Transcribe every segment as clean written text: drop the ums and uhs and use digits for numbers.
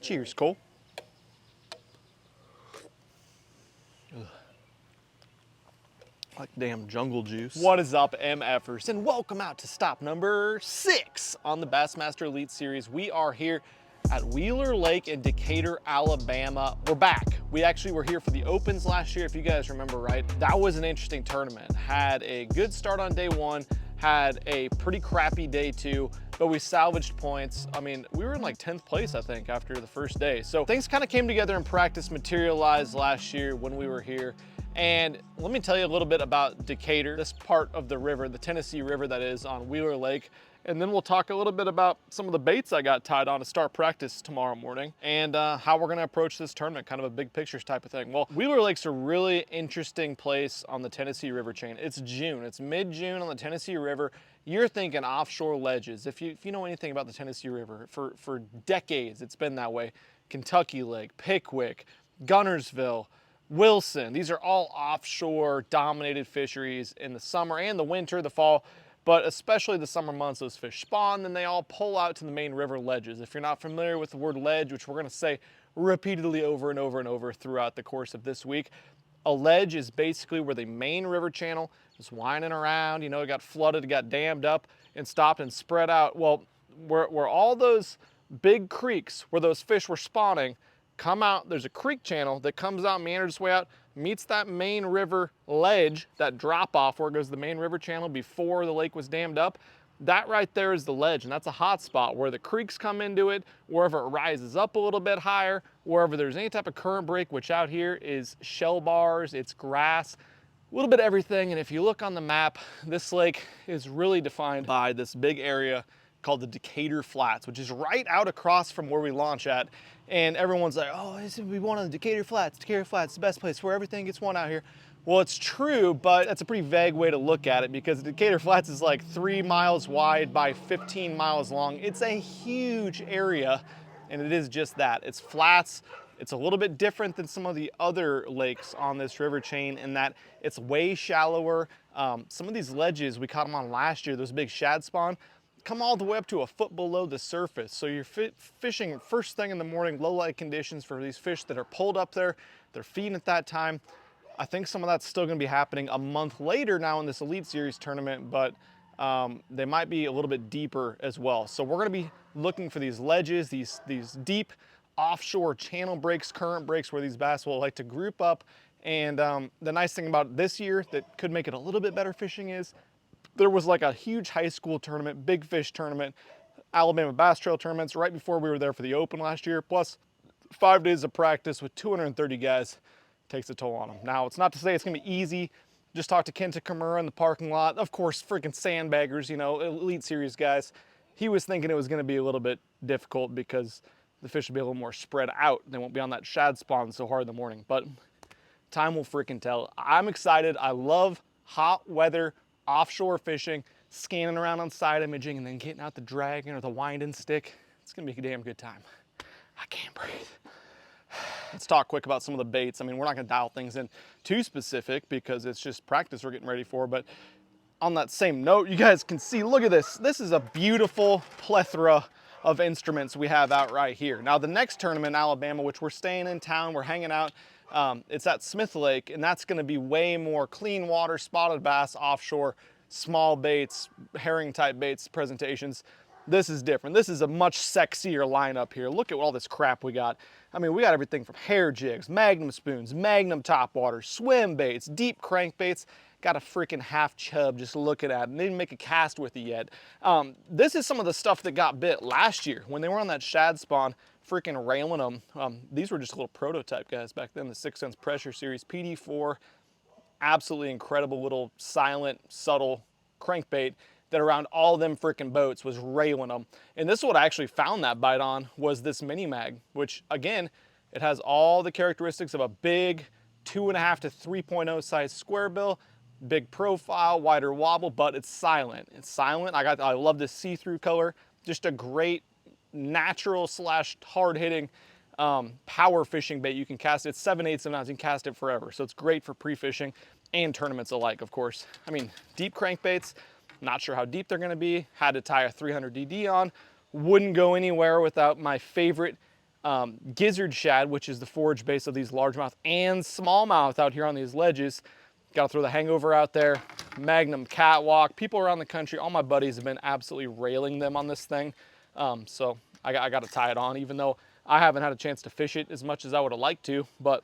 Cheers, Cole. Like damn jungle juice. What is up, MFers, and welcome out to stop number 6 on the Bassmaster Elite Series. We are here at Wheeler Lake in Decatur, Alabama. We're back. We actually were here for the Opens last year, if you guys remember right. That was an interesting tournament. Had a good start on day 1, had a pretty crappy day 2, but we salvaged points. I mean, we were in like 10th place, I think, after the first day. So things kind of came together in practice, materialized last year when we were here. And let me tell you a little bit about Decatur, this part of the river, the Tennessee River that is on Wheeler Lake. And then we'll talk a little bit about some of the baits I got tied on to start practice tomorrow morning and how we're gonna approach this tournament, kind of a big pictures type of thing. Well, Wheeler Lake's a really interesting place on the Tennessee River chain. It's June, it's mid-June on the Tennessee River. You're thinking offshore ledges. If you know anything about the Tennessee River, for decades it's been that way. Kentucky Lake, Pickwick, Gunnersville, Wilson, these are all offshore dominated fisheries in the summer and the winter, the fall, but especially the summer months, those fish spawn, then they all pull out to the main river ledges. If you're not familiar with the word ledge, which we're gonna say repeatedly over and over and over throughout the course of this week, a ledge is basically where the main river channel is winding around, you know, it got flooded, it got dammed up and stopped and spread out. Well, where all those big creeks where those fish were spawning come out, there's a creek channel that comes out, meanders its way out, meets that main river ledge, that drop off where it goes to the main river channel before the lake was dammed up. That right there is the ledge, and that's a hot spot where the creeks come into it, wherever it rises up a little bit higher, wherever there's any type of current break, which out here is shell bars, it's grass, a little bit of everything. And if you look on the map, this lake is really defined by this big area called the Decatur Flats, which is right out across from where we launch at. And everyone's like, oh, we won on the Decatur Flats. Decatur Flats, the best place where everything gets won out here. Well, it's true, but that's a pretty vague way to look at it because Decatur Flats is like 3 miles wide by 15 miles long. It's a huge area, and it is just that. It's flats. It's a little bit different than some of the other lakes on this river chain in that it's way shallower. Some of these ledges, we caught them on last year, those big shad spawn, come all the way up to a foot below the surface. So you're fishing first thing in the morning, low light conditions for these fish that are pulled up there. They're feeding at that time. I think some of that's still gonna be happening a month later now in this Elite Series tournament, but they might be a little bit deeper as well. So we're gonna be looking for these ledges, these deep offshore channel breaks, current breaks where these bass will like to group up. And the nice thing about this year that could make it a little bit better fishing is there was like a huge high school tournament, big fish tournament, Alabama Bass Trail tournaments right before we were there for the Open last year, plus 5 days of practice with 230 guys. Takes a toll on them. Now, it's not to say it's gonna be easy. Just talk to Kenta Kimura in the parking lot. Of course, freaking sandbaggers, you know, Elite Series guys. He was thinking it was gonna be a little bit difficult because the fish will be a little more spread out. They won't be on that shad spawn so hard in the morning, but time will freaking tell. I'm excited. I love hot weather, offshore fishing, scanning around on side imaging, and then getting out the dragon or the winding stick. It's gonna be a damn good time. I can't breathe. Let's talk quick about some of the baits. I mean, we're not gonna dial things in too specific because it's just practice we're getting ready for, but on that same note, you guys can see, look at this. This is a beautiful plethora of instruments we have out right here. Now, the next tournament in Alabama, which we're staying in town, we're hanging out, it's at Smith Lake, and that's gonna be way more clean water, spotted bass, offshore, small baits, herring type baits presentations. This is different. This is a much sexier lineup here. Look at all this crap we got. I mean, we got everything from hair jigs, magnum spoons, magnum topwaters, swim baits, deep crankbaits. Got a freaking half chub just looking at it, and they didn't make a cast with it yet. This is some of the stuff that got bit last year when they were on that shad spawn, freaking railing them. These were just little prototype guys back then, the 6 Sense Pressure Series PD4. Absolutely incredible little silent, subtle crankbait that around all them freaking boats was railing them. And this is what I actually found that bite on, was this mini mag, which again, it has all the characteristics of a big 2.5 to 3.0 size square bill, big profile, wider wobble, but it's silent. It's silent. I love this see-through color. Just a great natural slash hard-hitting power fishing bait. You can cast it 7/8 of an ounce. You can cast it forever. So it's great for pre-fishing and tournaments alike, of course. I mean, deep crankbaits, not sure how deep they're gonna be. Had to tie a 300 DD on. Wouldn't go anywhere without my favorite gizzard shad, which is the forage base of these largemouth and smallmouth out here on these ledges. Got to throw the hangover out there. Magnum catwalk. People around the country, all my buddies have been absolutely railing them on this thing. So I got to tie it on, even though I haven't had a chance to fish it as much as I would have liked to, but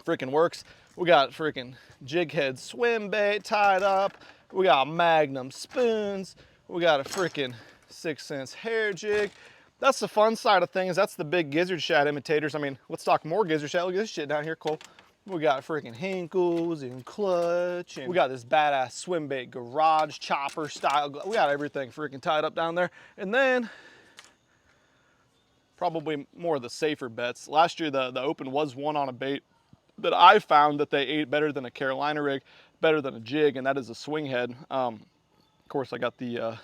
freaking works. We got freaking jig head swim bait tied up. We got Magnum spoons. We got a freaking 6-cent hair jig. That's the fun side of things. That's the big gizzard shad imitators. I mean, let's talk more gizzard shad. Look at this shit down here, Cole. We got freaking Hinkles and clutch, and we got this badass swim bait garage chopper style. We got everything freaking tied up down there. And then probably more of the safer bets. Last year, the Open was won on a bait that I found that they ate better than a Carolina rig, better than a jig, and that is a swing head. Of course, I got the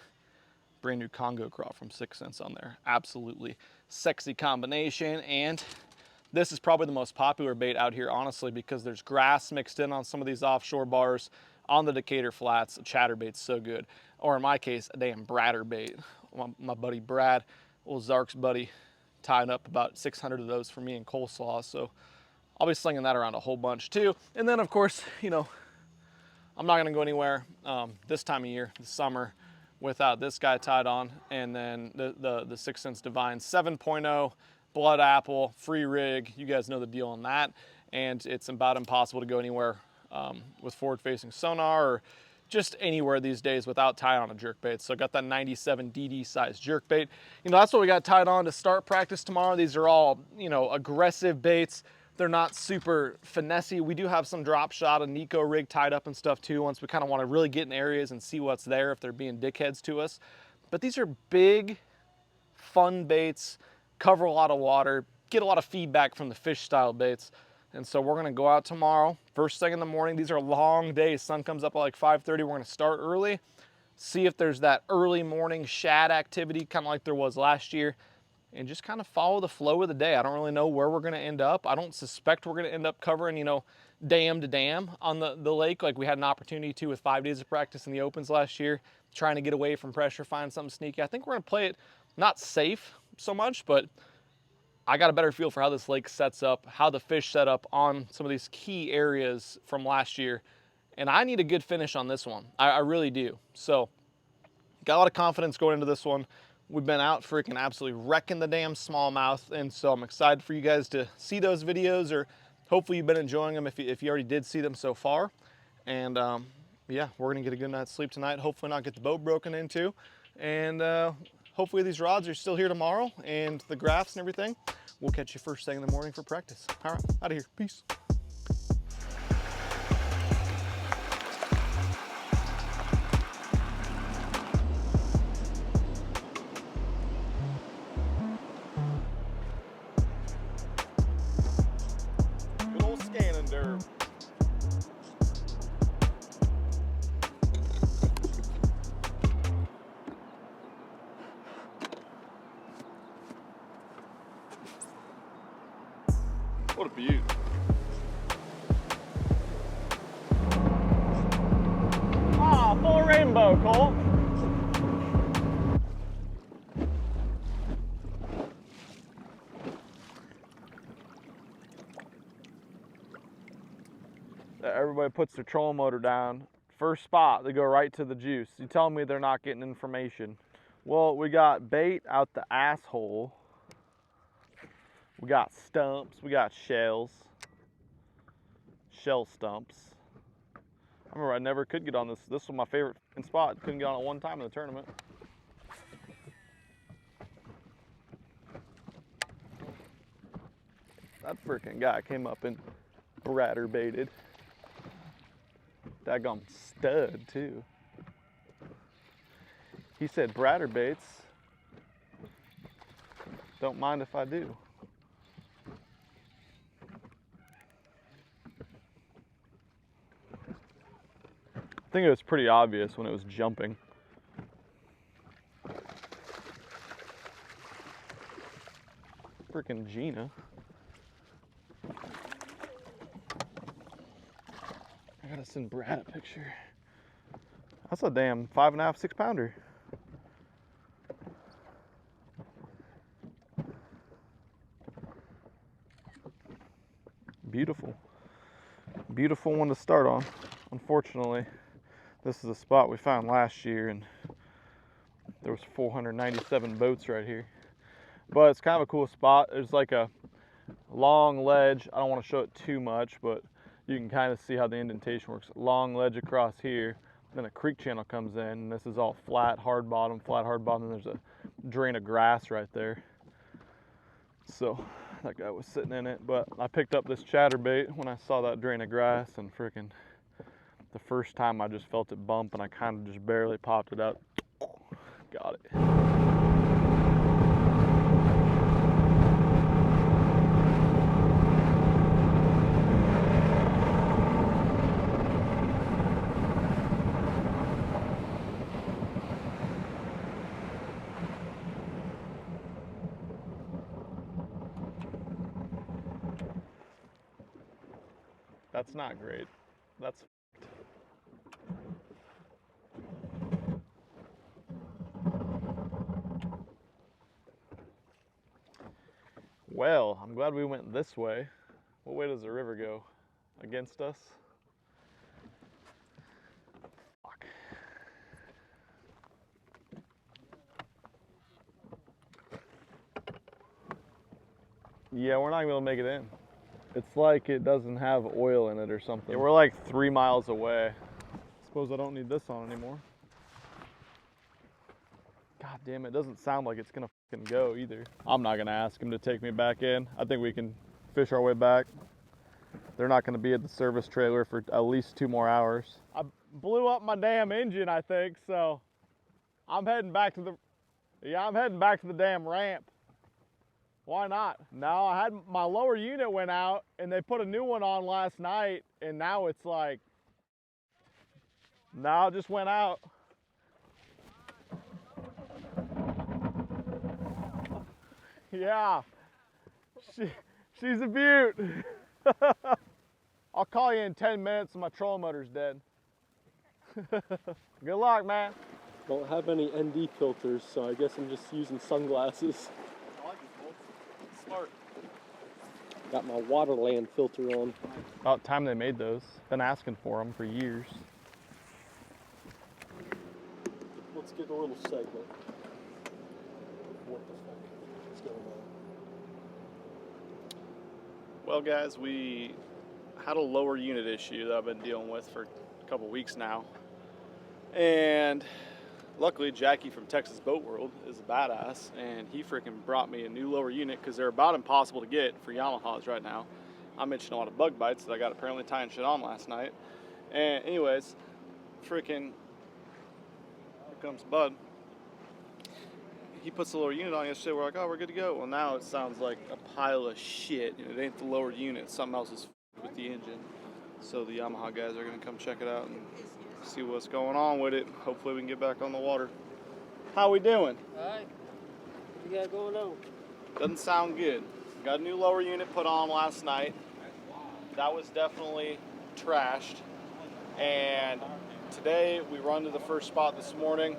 brand new Congo craw from 6 cents on there. Absolutely sexy combination. And this is probably the most popular bait out here, honestly, because there's grass mixed in on some of these offshore bars. On the Decatur Flats, a chatterbait's so good. Or in my case, a damn bradder bait. My buddy Brad, old Zark's buddy, tied up about 600 of those for me in coleslaw. So I'll be slinging that around a whole bunch too. And then of course, you know, I'm not gonna go anywhere this time of year, the summer, without this guy tied on. And then the 6 Cents Divine 7.0 blood apple, free rig. You guys know the deal on that. And it's about impossible to go anywhere with forward facing sonar or just anywhere these days without tying on a jerkbait. So I got that 97 DD size jerkbait. You know, that's what we got tied on to start practice tomorrow. These are all, you know, aggressive baits. They're not super finessey. We do have some drop shot, a Nico rig tied up and stuff too, once we kind of want to really get in areas and see what's there if they're being dickheads to us. But these are big, fun baits, cover a lot of water, get a lot of feedback from the fish style baits. And so we're gonna go out tomorrow, first thing in the morning. These are long days. Sun comes up at like 5:30. We're gonna start early, see if there's that early morning shad activity, kind of like there was last year, and just kind of follow the flow of the day. I don't really know where we're gonna end up. I don't suspect we're gonna end up covering, you know, dam to dam on the lake like we had an opportunity to with 5 days of practice in the Opens last year, trying to get away from pressure, find something sneaky. I think we're gonna play it not safe so much, but I got a better feel for how this lake sets up, how the fish set up on some of these key areas from last year. And I need a good finish on this one. I really do. So got a lot of confidence going into this one. We've been out freaking absolutely wrecking the damn smallmouth. And so I'm excited for you guys to see those videos, or hopefully you've been enjoying them if you already did see them so far. And yeah, we're gonna get a good night's sleep tonight. Hopefully not get the boat broken into. And hopefully these rods are still here tomorrow and the graphs and everything. We'll catch you first thing in the morning for practice. All right, out of here. Peace. Good old scanning derb. What a beaut. Ah, full rainbow, Cole. Everybody puts their trolling motor down. First spot, they go right to the juice. You tell me they're not getting information. Well, we got bait out the asshole. We got stumps, we got shells, shell stumps. I remember I never could get on this. This was my favorite spot. Couldn't get on it one time in the tournament. That freaking guy came up and bradder baited. Daggum stud too. He said bradder baits. Don't mind if I do. I think it was pretty obvious when it was jumping. Freaking Gina. I gotta send Brad a picture. That's a damn 5.5, 6 pounder. Beautiful. Beautiful one to start on. Unfortunately, this is a spot we found last year and there was 497 boats right here. But it's kind of a cool spot. There's like a long ledge. I don't want to show it too much, but you can kind of see how the indentation works. Long ledge across here, then a creek channel comes in, and this is all flat, hard bottom, and there's a drain of grass right there. So that guy was sitting in it, but I picked up this chatterbait when I saw that drain of grass, and freaking the first time I just felt it bump, and I kind of just barely popped it out. Got it. That's not great. That's well, I'm glad we went this way. What way does the river go? Against us? Fuck. Yeah, we're not gonna be able to make it in. It's like it doesn't have oil in it or something. Yeah, we're like 3 miles away. Suppose I don't need this on anymore. God damn, it doesn't sound like it's gonna fucking go either. I'm not gonna ask him to take me back in. I think we can fish our way back. They're not gonna be at the service trailer for at least 2 more hours. I blew up my damn engine, I think, so I'm heading back to the damn ramp. Why not? No, I had my lower unit went out and they put a new one on last night, and now it's like, no, it just went out. Yeah, she's a beaut. I'll call you in 10 minutes when my trolling motor's dead. Good luck, man. Don't have any ND filters, so I guess I'm just using sunglasses. I like this bolt. Smart. Got my Waterland filter on. About time they made those. Been asking for them for years. Let's get a little segment. What the fuck is going on? Well, guys, we had a lower unit issue that I've been dealing with for a couple weeks now. And luckily, Jackie from Texas Boat World is a badass, and he freaking brought me a new lower unit because they're about impossible to get for Yamahas right now. I mentioned a lot of bug bites that I got apparently tying shit on last night. And anyways, freaking, here comes Bud. He puts the lower unit on yesterday. We're like, oh, we're good to go. Well, now it sounds like a pile of shit. And it ain't the lower unit. Something else is with the engine. So the Yamaha guys are going to come check it out and see what's going on with it. Hopefully we can get back on the water. How we doing? All right. What you got going on? Doesn't sound good. Got a new lower unit put on last night. That was definitely trashed. And today we run to the first spot this morning,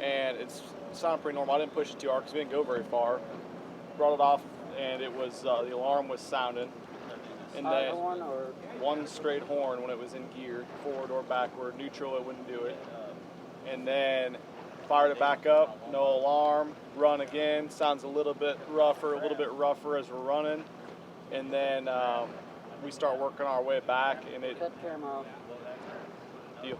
and it sounded pretty normal. I didn't push it too hard because we didn't go very far. Brought it off, and it was the alarm was sounding. And then one straight horn when it was in gear, forward or backward. Neutral, it wouldn't do it. And then fired it back up, no alarm, run again. Sounds a little bit rougher as we're running. And then we start working our way back, and it... Cut the camera off. Deal.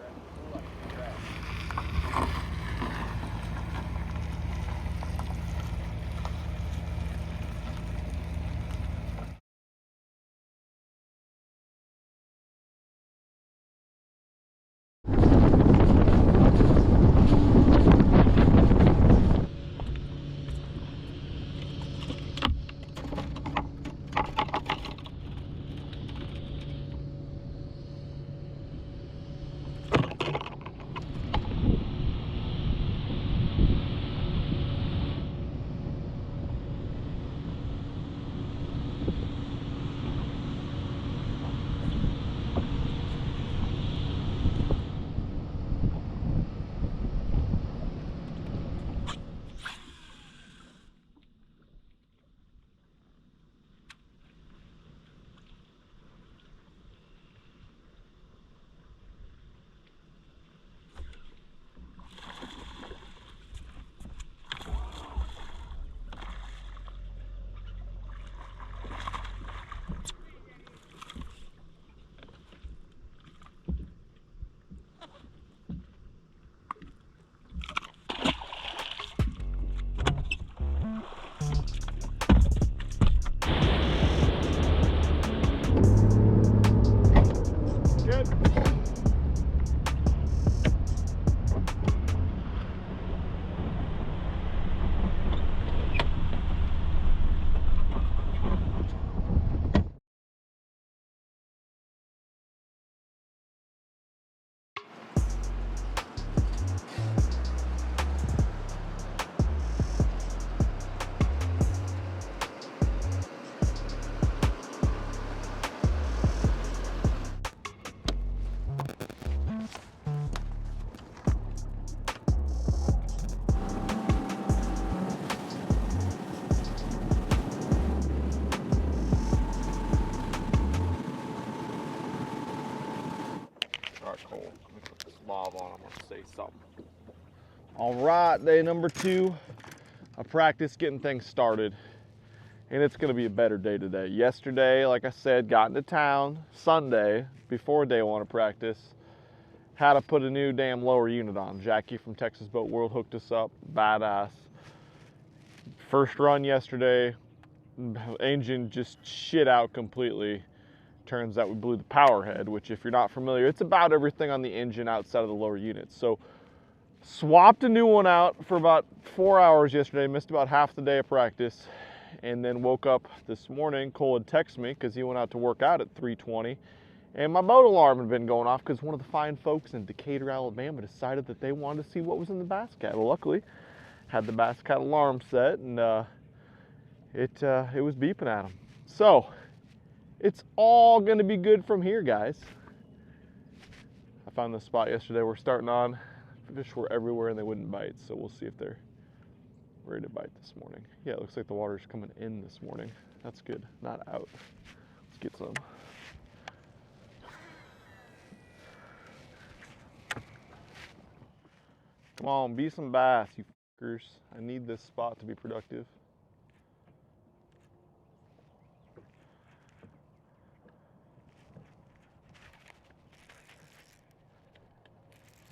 Bob on him or say something. All right, day number 2 of practice getting things started. And it's gonna be a better day today. Yesterday, like I said, got into town Sunday before day 1 of practice. Had to put a new damn lower unit on. Jackie from Texas Boat World hooked us up, badass. First run yesterday, engine just shit out completely. Turns out we blew the power head, which if you're not familiar, it's about everything on the engine outside of the lower unit. So swapped a new one out for about 4 hours yesterday, missed about half the day of practice, and then woke up this morning. Cole had texted me because he went out to work out at 3:20, and my boat alarm had been going off because one of the fine folks in Decatur, Alabama decided that they wanted to see what was in the Bass Cat. Well, luckily, had the Bass Cat alarm set, and it was beeping at him. So it's all gonna be good from here, guys. I found this spot yesterday we're starting on. Fish were everywhere and they wouldn't bite, so we'll see if they're ready to bite this morning. Yeah, it looks like the water's coming in this morning. That's good, not out. Let's get some. Come on, be some bass, you fuckers. I need this spot to be productive.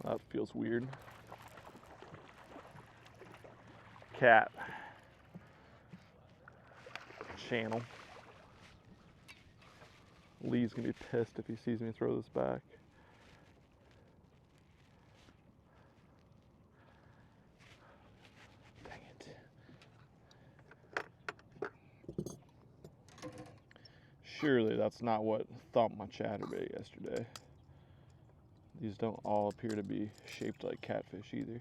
That feels weird. Cat channel. Lee's gonna be pissed if he sees me throw this back. Dang it. Surely that's not what thumped my chatterbait yesterday. These don't all appear to be shaped like catfish either.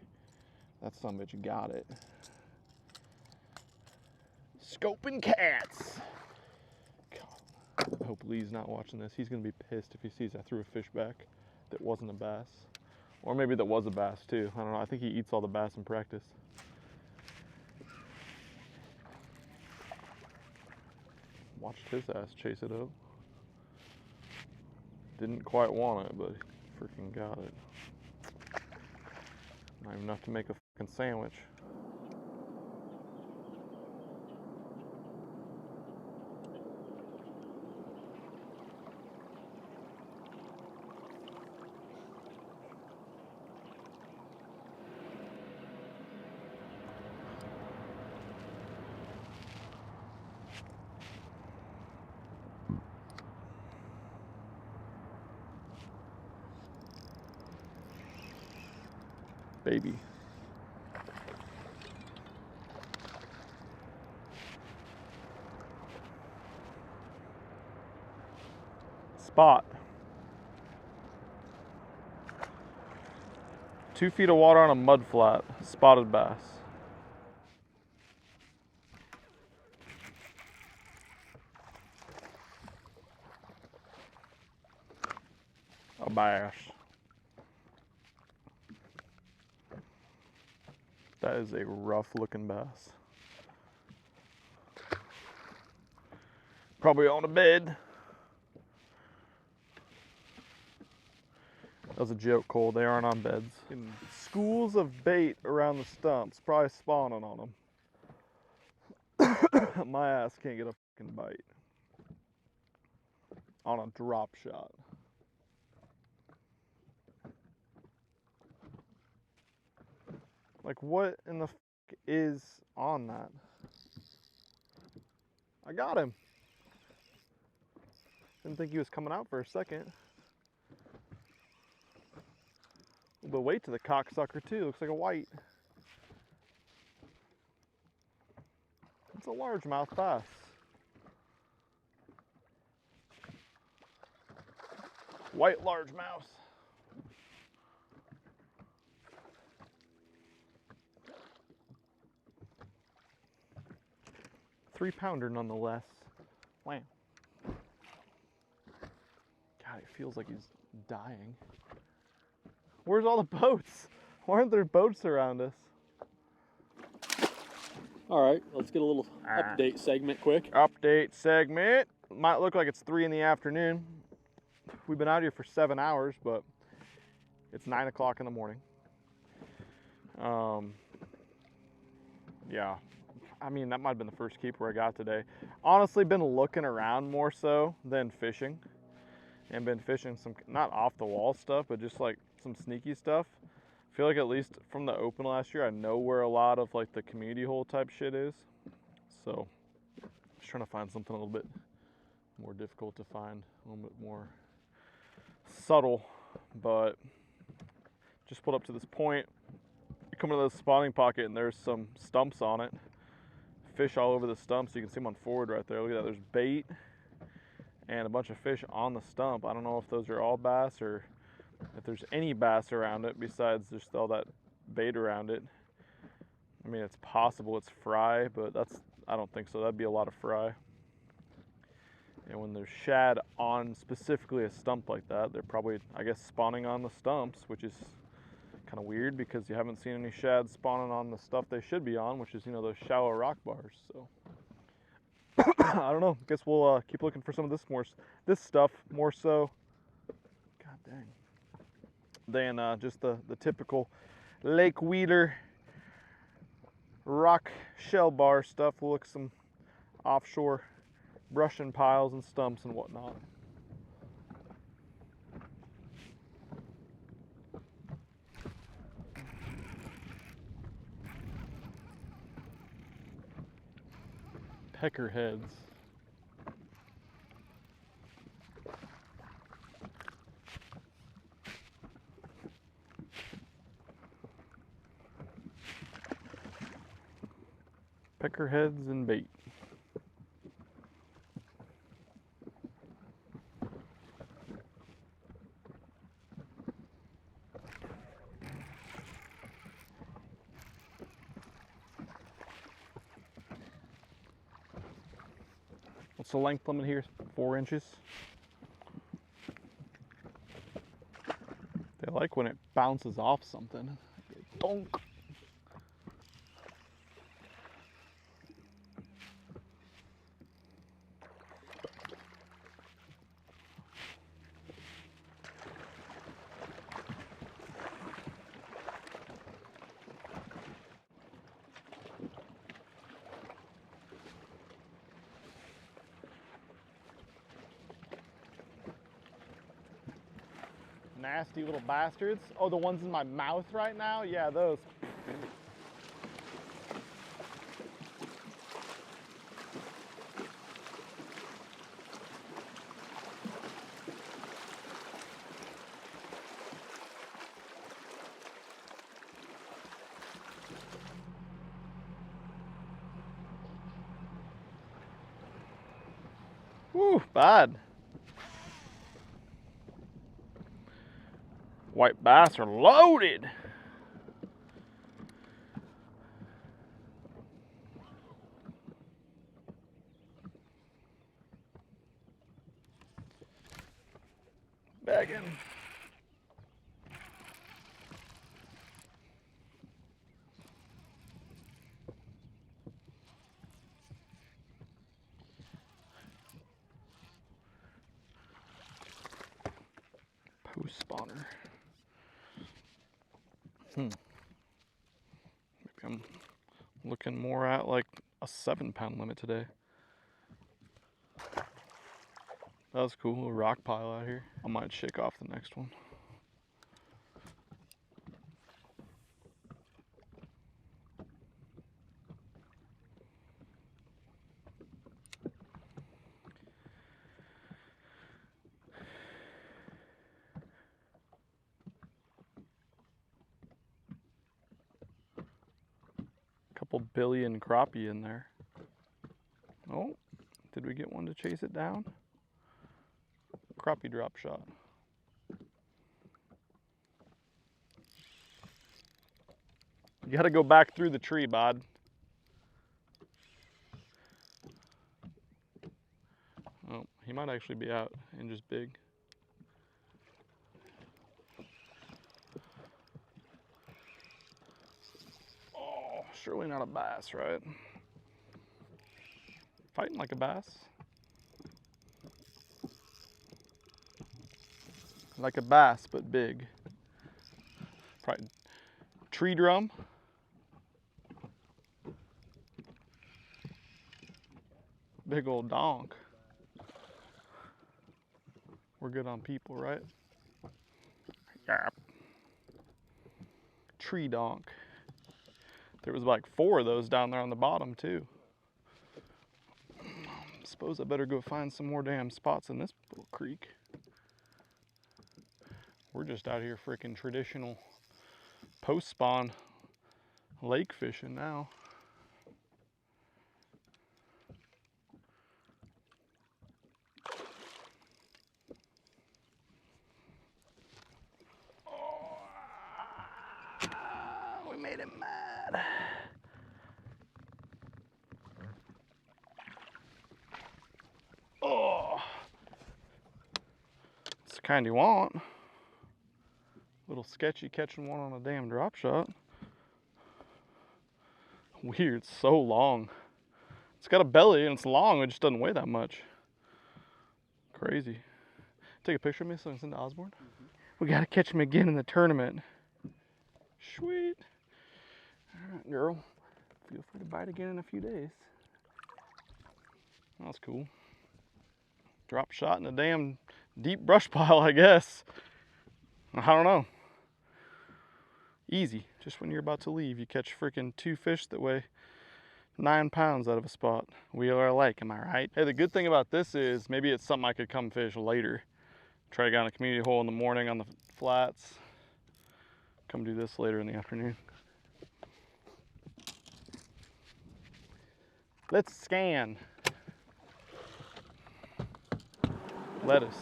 That son of a bitch got it. Scoping cats. God, I hope Lee's not watching this. He's gonna be pissed if he sees I threw a fish back that wasn't a bass. Or maybe that was a bass too. I don't know. I think he eats all the bass in practice. Watched his ass chase it up. Didn't quite want it, but he freaking got it. Not even enough to make a fucking sandwich. Baby. Spot. 2 feet of water on a mud flat. Spotted bass. A bass. That is a rough looking bass. Probably on a bed. That was a joke, Cole. They aren't on beds. And schools of bait around the stumps, probably spawning on them. My ass can't get a fucking bite on a drop shot. Like, what in the fuck is on that? I got him. Didn't think he was coming out for a second. A little bit of weight to the cocksucker too. Looks like a white. It's a largemouth bass. White largemouth. Three-pounder nonetheless. Wow. God, it feels like he's dying. Where's all the boats? Why aren't there boats around us? All right, let's get a little update segment quick. Update segment. Might look like it's 3 in the afternoon. We've been out here for 7 hours, but It's 9 o'clock in the morning. Yeah, I mean, that might have been the first keeper I got today. Honestly, been looking around more so than fishing. And been fishing some, not off the wall stuff, but just like some sneaky stuff. I feel like at least from the open last year, I know where a lot of like the community hole type shit is. So, just trying to find something a little bit more difficult to find, a little bit more subtle. But just pulled up to this point, come into the spawning pocket, and there's some stumps on it. Fish all over the stumps. You can see them on forward right there. Look at that. There's bait and a bunch of fish on the stump. I don't know if those are all bass or if there's any bass around it besides just all that bait around it. I mean, it's possible it's fry, but I don't think so. That'd be a lot of fry. And when there's shad on specifically a stump like that, they're probably, I guess, spawning on the stumps, which is kind of weird because you haven't seen any shad spawning on the stuff they should be on, which is, you know, those shallow rock bars. So I don't know. I guess we'll keep looking for some of this stuff more so. God dang. Than just the typical Lake Wheeler rock shell bar stuff. We'll look some offshore brush and piles and stumps and whatnot. Pecker heads. Pecker heads and bait. What's the length limit here? 4 inches. They like when it bounces off something. Donk. Nasty little bastards. Oh, the ones in my mouth right now? Yeah, those. Woo, bad. White bass are loaded. Bagging. Post spawner. Maybe I'm looking more at like a 7-pound limit today. That was cool, a little rock pile out here. I might shake off the next one. Couple billion crappie in there. Oh, did we get one to chase it down? Crappie drop shot. You gotta go back through the tree, bud. Oh, he might actually be out and just big. Oh, surely not a bass, right? Fighting like a bass. Like a bass, but big. Probably tree drum. Big old donk. We're good on people, right? Yep. Tree donk. There was like 4 of those down there on the bottom too. Suppose I better go find some more damn spots in this little creek. We're just out here freaking traditional post-spawn lake fishing now. Oh, we made him mad. Oh, it's the kind you want. A little sketchy catching one on a damn drop shot. Weird, so long. It's got a belly and it's long, it just doesn't weigh that much. Crazy. Take a picture of me so I can send to Osborne. We gotta catch him again in the tournament. Sweet. All right, girl. Feel free to bite again in a few days. That's cool. Drop shot in a damn deep brush pile, I guess. I don't know. Easy. Just when you're about to leave, you catch freaking 2 fish that weigh 9 pounds out of a spot. Wheeler Lake, am I right? Hey, the good thing about this is maybe it's something I could come fish later. Try to get on a community hole in the morning on the flats. Come do this later in the afternoon. Let's scan. Lettuce.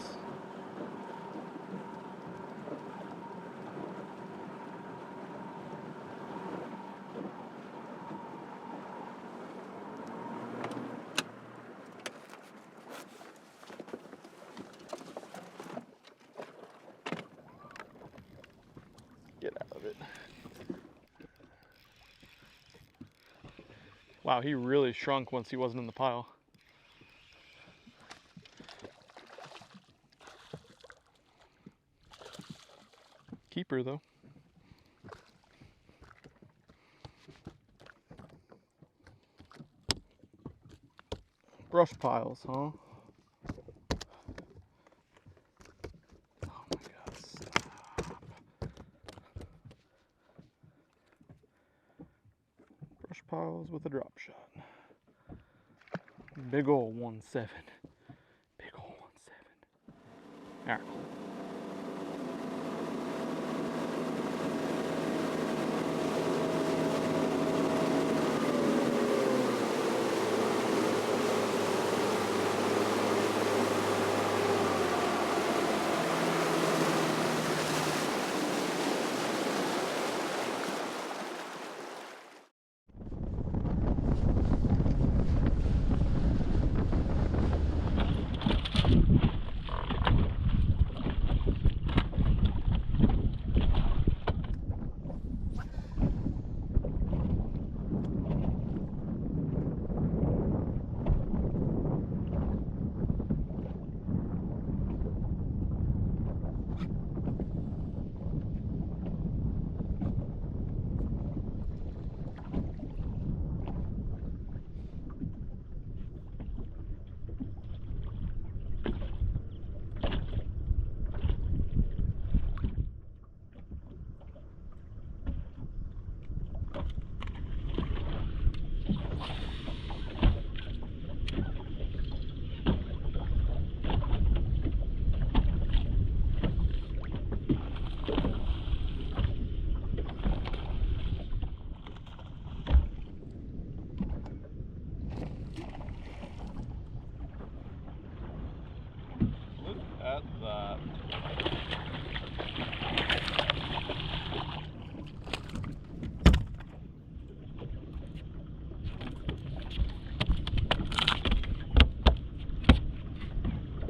Get out of it. Wow, he really shrunk once he wasn't in the pile. Keeper though. Brush piles, huh? Oh my God, stop. Brush piles with a drop shot. Big ol' 1.7. Big ol' 1.7. Alright, cool. At that.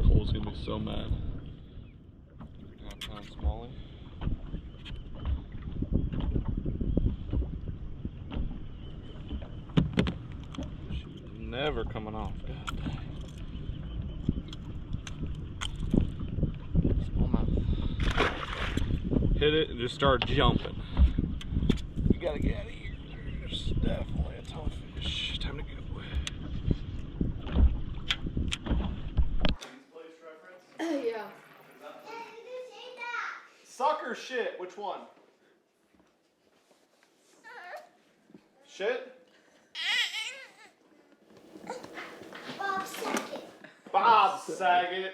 Cole's gonna be so mad. 9-pound smallie. She's never coming off. God dang. hit it and just start jumping. We gotta get out of here. There's definitely a ton of fish. Time to go. Yeah. Sucker shit. Which one? Shit? Bob Saget. Bob Saget.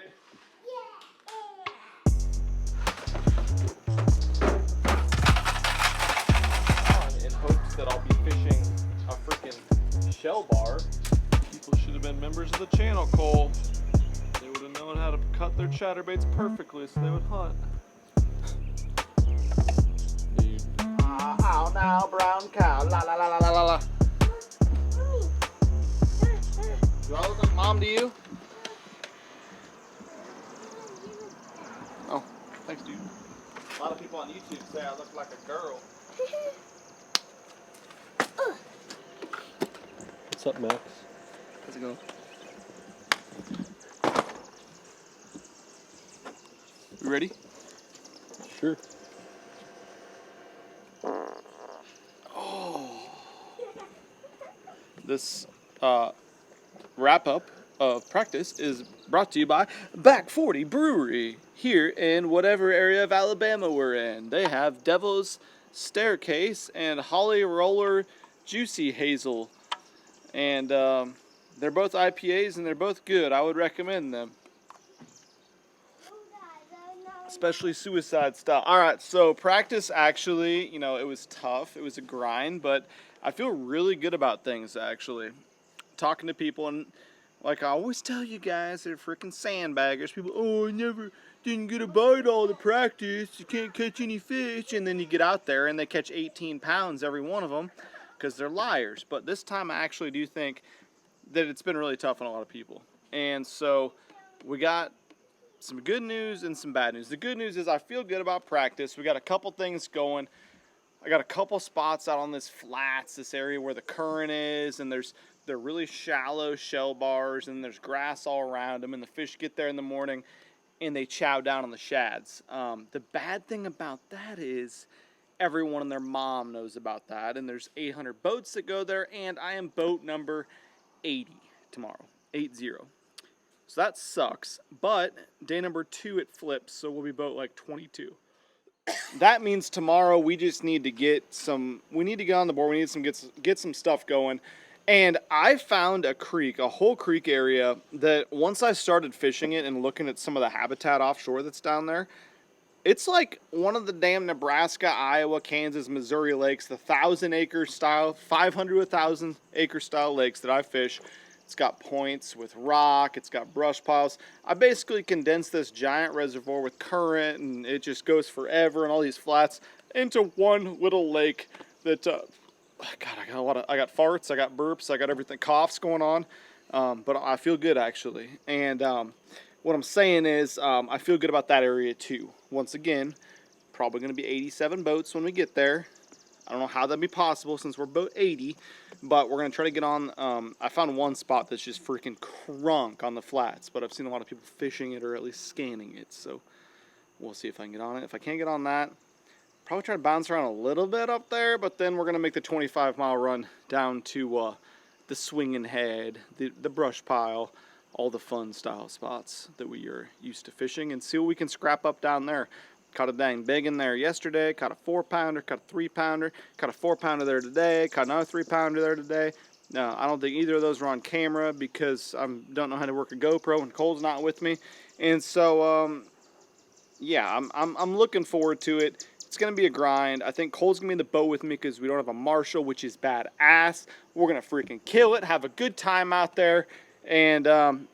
In hopes that I'll be fishing a freaking shell bar. People should have been members of the channel, Cole. They would have known how to cut their chatterbaits perfectly so they would hunt. Dude. Oh, now, brown cow. La la la la la la la. Do I look like mom to you? Oh, thanks, dude. A lot of people on YouTube say I look like a girl. What's up, Max? How's it going? You ready? Sure. This wrap up of practice is brought to you by Back 40 Brewery here in whatever area of Alabama we're in. They have Devil's Staircase and Holly Roller Juicy Hazel, and they're both IPAs and they're both good. I would recommend them, especially Suicide Style. All right, so practice actually, you know, it was tough. It was a grind, but I feel really good about things actually. Talking to people, and like I always tell you guys, they're freaking sandbaggers. People, oh, I never didn't get a bite all the practice. You can't catch any fish, and then you get out there and they catch 18 pounds every one of them because they're liars. But this time I actually do think that it's been really tough on a lot of people, and so we got some good news and some bad news. The good news is I feel good about practice. We got a couple things going. I got a couple spots out on this flats, this area where the current is, and they're really shallow shell bars, and there's grass all around them, and the fish get there in the morning and they chow down on the shads. The bad thing about that is everyone and their mom knows about that, and there's 800 boats that go there, and I am boat number 80 tomorrow, 80. So that sucks, but day number 2 it flips, so we'll be boat like 22. That means tomorrow we just need to get on the board. We need some get some stuff going. And I found a creek, a whole creek area that once I started fishing it and looking at some of the habitat offshore that's down there, it's like one of the damn Nebraska, Iowa, Kansas, Missouri lakes, the 1,000-acre style, 500 to 1,000 acre style lakes that I fish. It's got points with rock. It's got brush piles. I basically condensed this giant reservoir with current, and it just goes forever, and all these flats into one little lake that, God, I got farts, I got burps, I got everything, coughs going on, but I feel good actually. And what I'm saying is I feel good about that area too. Once again, probably going to be 87 boats when we get there. I don't know how that'd be possible since we're boat 80, but we're going to try to get on. I found one spot that's just freaking crunk on the flats, but I've seen a lot of people fishing it or at least scanning it, so we'll see if I can get on it. If I can't get on that, probably try to bounce around a little bit up there, but then we're going to make the 25-mile run down to the swinging head, the brush pile, all the fun style spots that we are used to fishing, and see what we can scrap up down there. Caught a dang big in there yesterday, caught a 4-pounder, caught a 3-pounder, caught a 4-pounder there today, caught another 3-pounder there today. No, I don't think either of those were on camera because I don't know how to work a GoPro and Cole's not with me. And so, yeah, I'm looking forward to it. It's going to be a grind. I think Cole's going to be in the boat with me because we don't have a Marshall, which is badass. We're going to freaking kill it, have a good time out there, and we're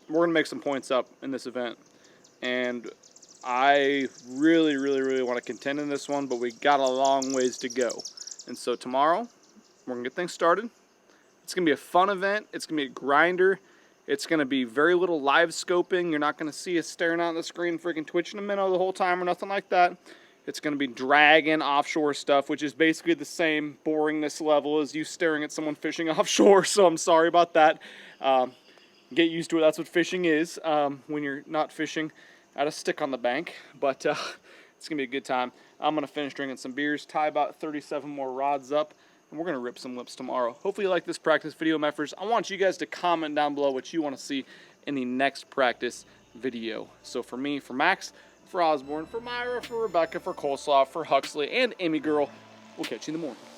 going to make some points up in this event. And I really, really, really want to contend in this one, but we got a long ways to go. And so tomorrow, we're going to get things started. It's going to be a fun event. It's going to be a grinder. It's going to be very little live scoping. You're not going to see us staring out the screen, freaking twitching a minnow the whole time or nothing like that. It's going to be dragging offshore stuff, which is basically the same boringness level as you staring at someone fishing offshore, so I'm sorry about that. Get used to it. That's what fishing is when you're not fishing at a stick on the bank, but it's It's going to be a good time. I'm going to finish drinking some beers, tie about 37 more rods up, and we're going to rip some lips tomorrow. Hopefully you like this practice video, Meffers. I want you guys to comment down below what you want to see in the next practice video. So for me, for Max, for Osborne, for Myra, for Rebecca, for Coleslaw, for Huxley, and Amy Girl, we'll catch you in the morning.